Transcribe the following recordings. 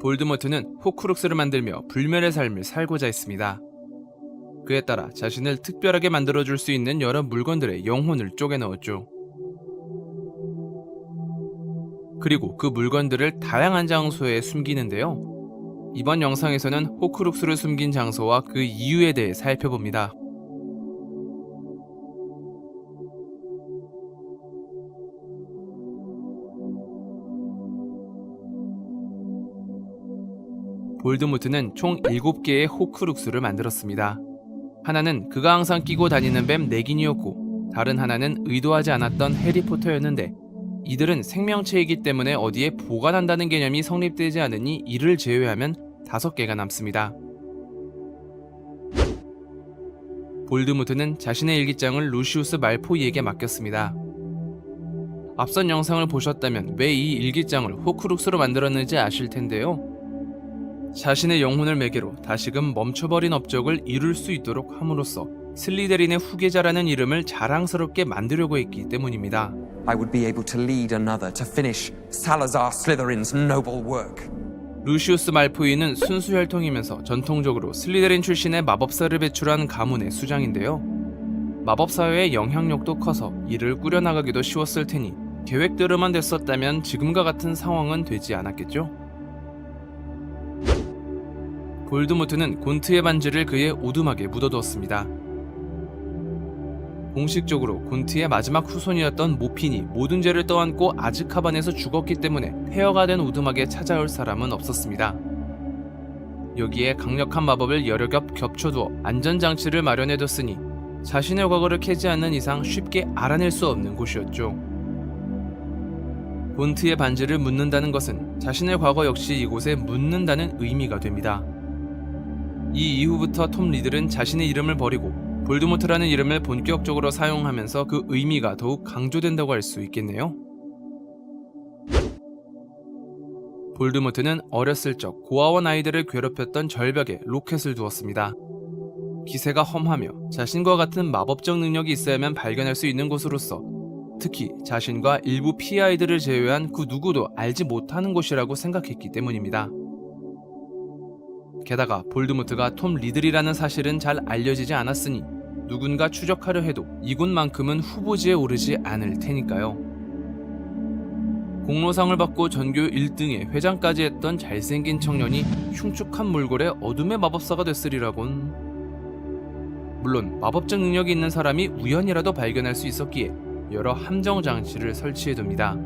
볼드모트는 호크룩스를 만들며 불멸의 삶을 살고자 했습니다. 그에 따라 자신을 특별하게 만들어줄 수 있는 여러 물건들의 영혼을 쪼개 넣었죠. 그리고 그 물건들을 다양한 장소에 숨기는데요. 이번 영상에서는 호크룩스를 숨긴 장소와 그 이유에 대해 살펴봅니다. 볼드모트는 총 7개의 호크룩스를 만들었습니다. 하나는 그가 항상 끼고 다니는 뱀 네긴이었고, 다른 하나는 의도하지 않았던 해리포터였는데, 이들은 생명체이기 때문에 어디에 보관한다는 개념이 성립되지 않으니 이를 제외하면 5개가 남습니다. 볼드모트는 자신의 일기장을 루시우스 말포이에게 맡겼습니다. 앞선 영상을 보셨다면 왜 이 일기장을 호크룩스로 만들었는지 아실 텐데요. 자신의 영혼을 매개로 다시금 멈춰버린 업적을 이룰 수 있도록 함으로써 슬리데린의 후계자라는 이름을 자랑스럽게 만들려고 했기 때문입니다. I would be able to lead another to finish Salazar Slytherin's noble work. 루시우스 말포이는 순수 혈통이면서 전통적으로 슬리데린 출신의 마법사를 배출한 가문의 수장인데요. 마법사회의 영향력도 커서 이를 꾸려나가기도 쉬웠을 테니 계획대로만 됐었다면 지금과 같은 상황은 되지 않았겠죠? 볼드모트는 곤트의 반지를 그의 오두막에 묻어두었습니다. 공식적으로 곤트의 마지막 후손이었던 모핀이 모든 죄를 떠안고 아즈카반에서 죽었기 때문에 폐허가 된 오두막에 찾아올 사람은 없었습니다. 여기에 강력한 마법을 여러 겹 겹쳐두어 안전장치를 마련해뒀으니 자신의 과거를 캐지 않는 이상 쉽게 알아낼 수 없는 곳이었죠. 곤트의 반지를 묻는다는 것은 자신의 과거 역시 이곳에 묻는다는 의미가 됩니다. 이 이후부터 톰 리들은 자신의 이름을 버리고 볼드모트라는 이름을 본격적으로 사용하면서 그 의미가 더욱 강조된다고 할 수 있겠네요. 볼드모트는 어렸을 적 고아원 아이들을 괴롭혔던 절벽에 로켓을 두었습니다. 기세가 험하며 자신과 같은 마법적 능력이 있어야만 발견할 수 있는 곳으로서 특히 자신과 일부 피해 아이들을 제외한 그 누구도 알지 못하는 곳이라고 생각했기 때문입니다. 게다가 볼드모트가 톰 리들이라는 사실은 잘 알려지지 않았으니 누군가 추적하려 해도 이곳만큼은 후보지에 오르지 않을 테니까요. 공로상을 받고 전교 1등에 회장까지 했던 잘생긴 청년이 흉측한 몰골의 어둠의 마법사가 됐으리라곤. 물론 마법적 능력이 있는 사람이 우연이라도 발견할 수 있었기에 여러 함정 장치를 설치해둡니다.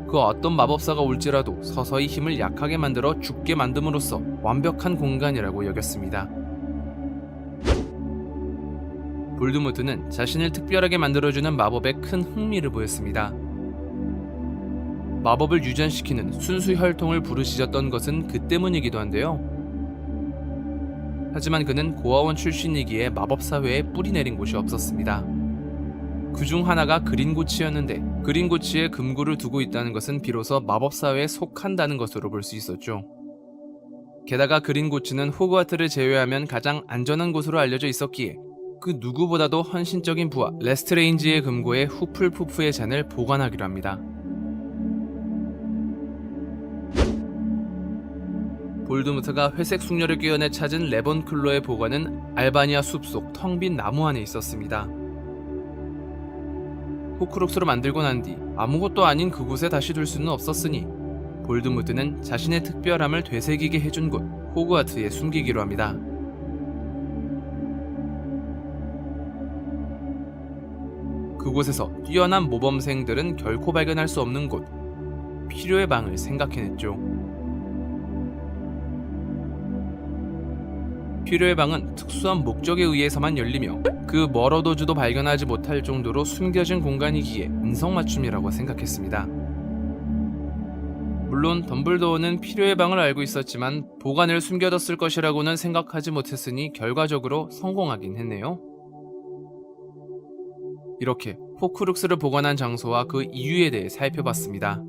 그 어떤 마법사가 올지라도 서서히 힘을 약하게 만들어 죽게 만듦으로써 완벽한 공간이라고 여겼습니다. 볼드모트는 자신을 특별하게 만들어주는 마법에 큰 흥미를 보였습니다. 마법을 유전시키는 순수 혈통을 부르짖었던 것은 그 때문이기도 한데요. 하지만 그는 고아원 출신이기에 마법사회에 뿌리 내린 곳이 없었습니다. 그중 하나가 그린고치였는데 그린고치에 금고를 두고 있다는 것은 비로소 마법사회에 속한다는 것으로 볼 수 있었죠. 게다가 그린고치는 호그와트를 제외하면 가장 안전한 곳으로 알려져 있었기에 그 누구보다도 헌신적인 부하 레스트레인지의 금고에 후플푸프의 잔을 보관하기로 합니다. 볼드모트가 회색 숙녀를 끼워내 찾은 레번클로의 보관은 알바니아 숲속 텅 빈 나무 안에 있었습니다. 호크룩스로 만들고 난 뒤 아무것도 아닌 그곳에 다시 둘 수는 없었으니 볼드모트는 자신의 특별함을 되새기게 해준 곳 호그와트에 숨기기로 합니다. 그곳에서 뛰어난 모범생들은 결코 발견할 수 없는 곳 필요의 방을 생각해냈죠. 필요의 방은 특수한 목적에 의해서만 열리며 그 멀어도주도 발견하지 못할 정도로 숨겨진 공간이기에 인성맞춤이라고 생각했습니다. 물론 덤블도어는 필요의 방을 알고 있었지만 보관을 숨겨뒀을 것이라고는 생각하지 못했으니 결과적으로 성공하긴 했네요. 이렇게 호크룩스를 보관한 장소와 그 이유에 대해 살펴봤습니다.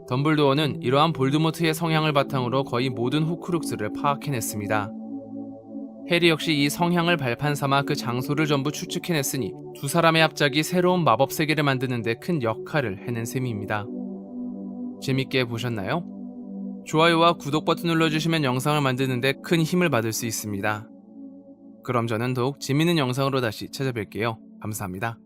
덤블도어는 이러한 볼드모트의 성향을 바탕으로 거의 모든 호크룩스를 파악해냈습니다. 해리 역시 이 성향을 발판 삼아 그 장소를 전부 추측해냈으니 두 사람의 합작이 새로운 마법 세계를 만드는 데 큰 역할을 해낸 셈입니다. 재밌게 보셨나요? 좋아요와 구독 버튼 눌러주시면 영상을 만드는데 큰 힘을 받을 수 있습니다. 그럼 저는 더욱 재밌는 영상으로 다시 찾아뵐게요. 감사합니다.